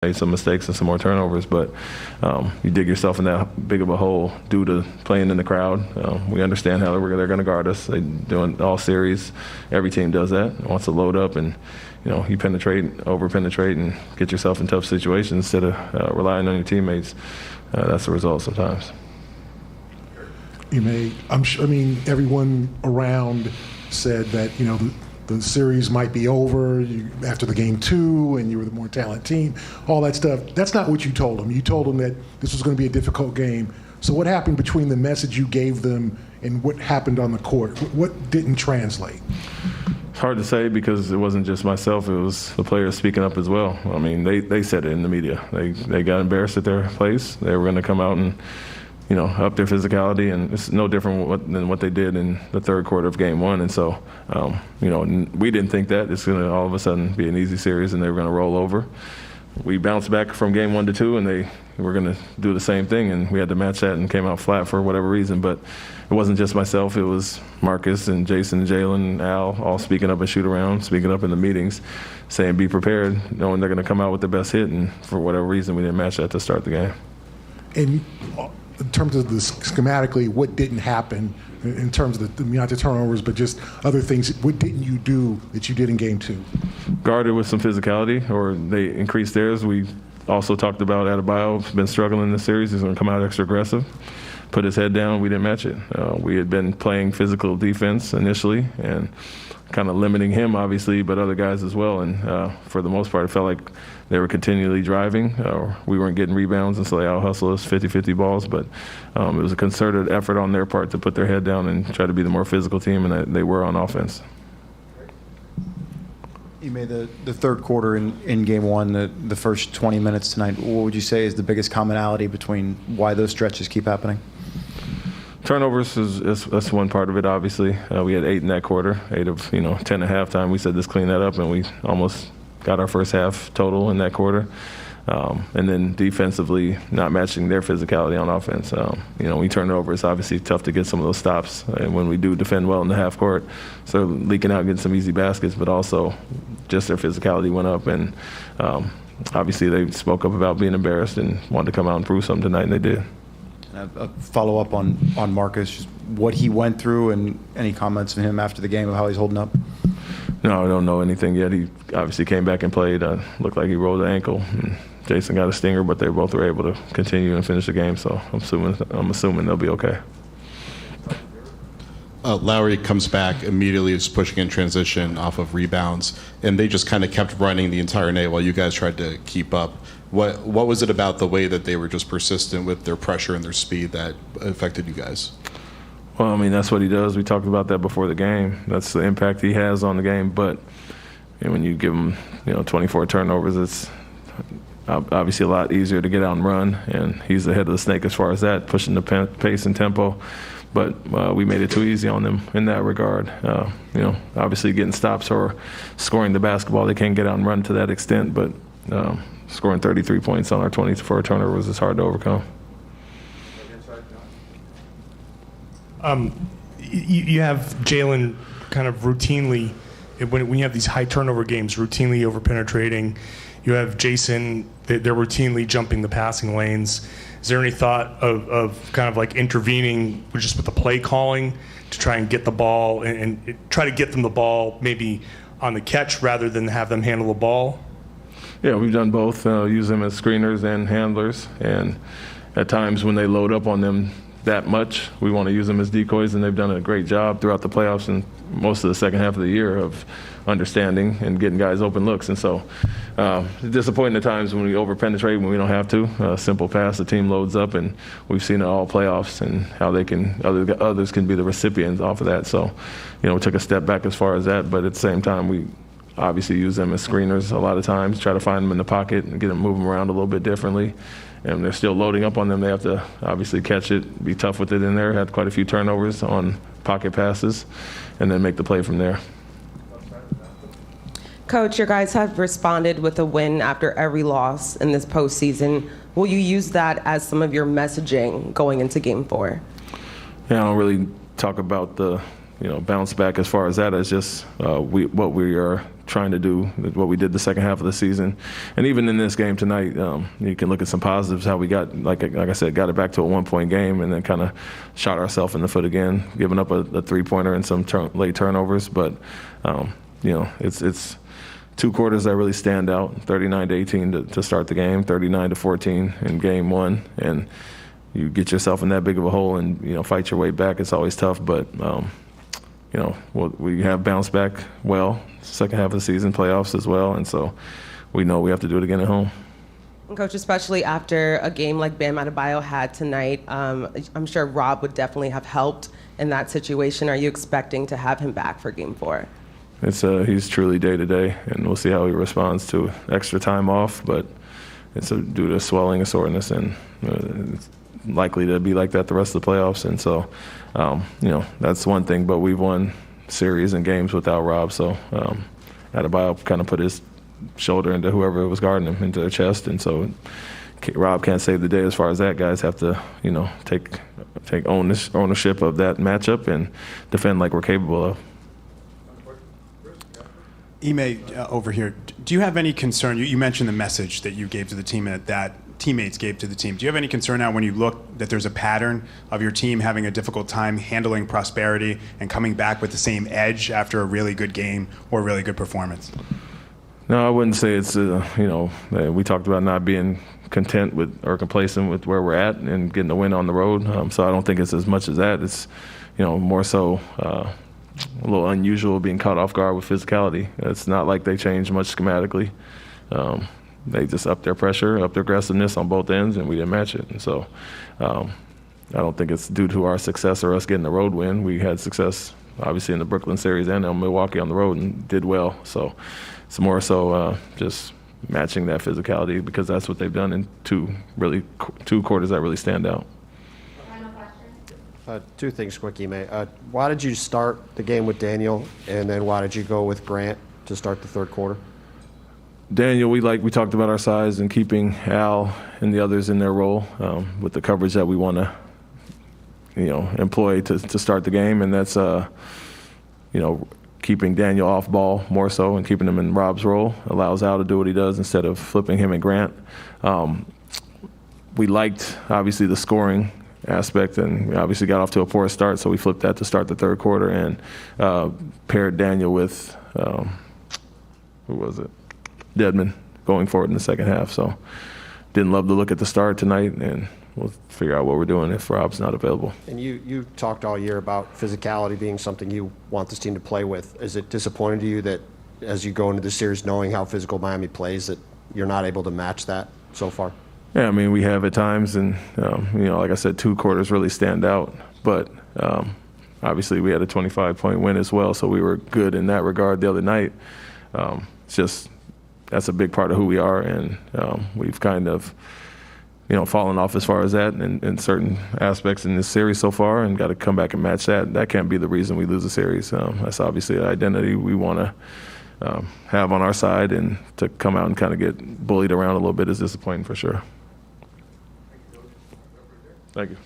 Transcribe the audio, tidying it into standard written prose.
made some mistakes and some more turnovers, but you dig yourself in that big of a hole due to playing in the crowd. We understand how they're going to guard us. They do it all series. Every team does that. Wants to load up and you penetrate, over-penetrate, and get yourself in tough situations instead of relying on your teammates. That's the result sometimes. Ime, everyone around said that the series might be over after the game 2, and you were the more talented team, all that stuff. That's not what you told them. You told them that this was going to be a difficult game. So what happened between the message you gave them and what happened on the court? What didn't translate? It's hard to say because it wasn't just myself. It was the players speaking up as well. I mean, they said it in the media. They got embarrassed at their place. They were going to come out and up their physicality, and it's no different than what they did in the third quarter of game 1. And so, we didn't think that it's going to all of a sudden be an easy series and they were going to roll over. We bounced back from game 1 to 2, and they were going to do the same thing, and we had to match that and came out flat for whatever reason. But it wasn't just myself. It was Marcus and Jayson and Jalen and Al all speaking up and shoot around, speaking up in the meetings, saying be prepared, knowing they're going to come out with the best hit, and for whatever reason we didn't match that to start the game. And in terms of the schematically, what didn't happen in terms of not the turnovers, but just other things, what didn't you do that you did in game 2? Guarded with some physicality, or they increased theirs. We also talked about Adebayo been struggling in the series. He's going to come out extra aggressive, put his head down. We didn't match it. We had been playing physical defense initially and kind of limiting him, obviously, but other guys as well. And for the most part, it felt like they were continually driving. We weren't getting rebounds, and so they out-hustled us 50-50 balls. But it was a concerted effort on their part to put their head down and try to be the more physical team, and they were on offense. You made the third quarter in game 1, the first 20 minutes tonight. What would you say is the biggest commonality between why those stretches keep happening? Turnovers that's one part of it, obviously. We had 8 in that quarter, 8 of 10 at halftime. We said let's clean that up, and we almost got our first half total in that quarter. And then defensively, not matching their physicality on offense. We turn it over. It's obviously tough to get some of those stops. And when we do defend well in the half court, so leaking out, getting some easy baskets, but also just their physicality went up. And obviously they spoke up about being embarrassed and wanted to come out and prove something tonight, and they did. A follow-up on Marcus, just what he went through, and any comments from him after the game of how he's holding up? No, I don't know anything yet. He obviously came back and played. Looked like he rolled an ankle. And Jayson got a stinger, but they both were able to continue and finish the game. So I'm assuming they'll be okay. Lowry comes back immediately, is pushing in transition off of rebounds, and they just kind of kept running the entire night while you guys tried to keep up. What was it about the way that they were just persistent with their pressure and their speed that affected you guys? Well, that's what he does. We talked about that before the game. That's the impact he has on the game. But when you give him 24 turnovers, it's obviously a lot easier to get out and run, and he's ahead of the snake as far as that, pushing the pace and tempo. But we made it too easy on them in that regard. Obviously getting stops or scoring the basketball, they can't get out and run to that extent, but scoring 33 points on our 24 turnovers is hard to overcome. You have Jalen kind of routinely, when you have these high turnover games, routinely over-penetrating. You have Jayson, they're routinely jumping the passing lanes. Is there any thought of kind of like intervening just with the play calling to try and get the ball and try to get them the ball maybe on the catch rather than have them handle the ball? Yeah, we've done both, use them as screeners and handlers. And at times when they load up on them that much, we want to use them as decoys, and they've done a great job throughout the playoffs and most of the second half of the year of understanding and getting guys open looks. And so it's disappointing at times when we over-penetrate when we don't have to. A simple pass, the team loads up, and we've seen it all playoffs and how others can be the recipients off of that. So, we took a step back as far as that, but at the same time, we obviously use them as screeners a lot of times, try to find them in the pocket and get them moving around a little bit differently. And they're still loading up on them. They have to obviously catch it, be tough with it in there, had quite a few turnovers on pocket passes, and then make the play from there. Coach, your guys have responded with a win after every loss in this postseason. Will you use that as some of your messaging going into Game 4? Yeah, I don't really talk about the bounce back as far as that. It's just what we are trying to do what we did the second half of the season. And even in this game tonight, you can look at some positives, how we got, like I said, got it back to a 1-point game and then kind of shot ourselves in the foot again, giving up a three-pointer and some late turnovers. But, it's 2 quarters that really stand out, 39-18 to start the game, 39-14 in game 1. And you get yourself in that big of a hole and, fight your way back. It's always tough, but, we have bounced back well, second half of the season, playoffs as well, and so we know we have to do it again at home. And Coach, especially after a game like Bam Adebayo had tonight, I'm sure Rob would definitely have helped in that situation. Are you expecting to have him back for Game 4? He's truly day-to-day, and we'll see how he responds to extra time off, but it's due to swelling and soreness, and it's likely to be like that the rest of the playoffs. And so, that's one thing, but we've won series and games without Rob. So Adebayo kind of put his shoulder into whoever was guarding him, into their chest. And so Rob can't save the day as far as that. Guys have to, take ownership of that matchup and defend like we're capable of. Ime, over here, do you have any concern? You mentioned the message that you gave to the team and that teammates gave to the team. Do you have any concern now when you look that there's a pattern of your team having a difficult time handling prosperity and coming back with the same edge after a really good game or a really good performance? No, I wouldn't say it's, we talked about not being content with or complacent with where we're at and getting a win on the road. So I don't think it's as much as that. It's, more so a little unusual being caught off guard with physicality. It's not like they changed much schematically. They just upped their pressure, upped their aggressiveness on both ends, and we didn't match it. And so I don't think it's due to our success or us getting the road win. We had success, obviously, in the Brooklyn series and in Milwaukee on the road and did well. So it's more so just matching that physicality because that's what they've done in two quarters that really stand out. Final question? 2 things quick, Ime. Why did you start the game with Daniel, and then why did you go with Grant to start the third quarter? Daniel, we talked about our size and keeping Al and the others in their role with the coverage that we want to, employ to start the game, and that's, keeping Daniel off ball more so and keeping him in Rob's role allows Al to do what he does instead of flipping him and Grant. We liked obviously the scoring aspect, and we obviously got off to a poor start, so we flipped that to start the third quarter and paired Daniel with who was it? Dedmon going forward in the second half. So didn't love the look at the start tonight, and we'll figure out what we're doing if Rob's not available. And you talked all year about physicality being something you want this team to play with. Is it disappointing to you that as you go into the series knowing how physical Miami plays that you're not able to match that so far? Yeah, I mean, we have at times, and, like I said, 2 quarters really stand out. But obviously we had a 25-point win as well, so we were good in that regard the other night. It's just that's a big part of who we are, and we've kind of, fallen off as far as that in certain aspects in this series so far, and got to come back and match that. That can't be the reason we lose a series. That's obviously an identity we want to have on our side, and to come out and kind of get bullied around a little bit is disappointing for sure. Thank you.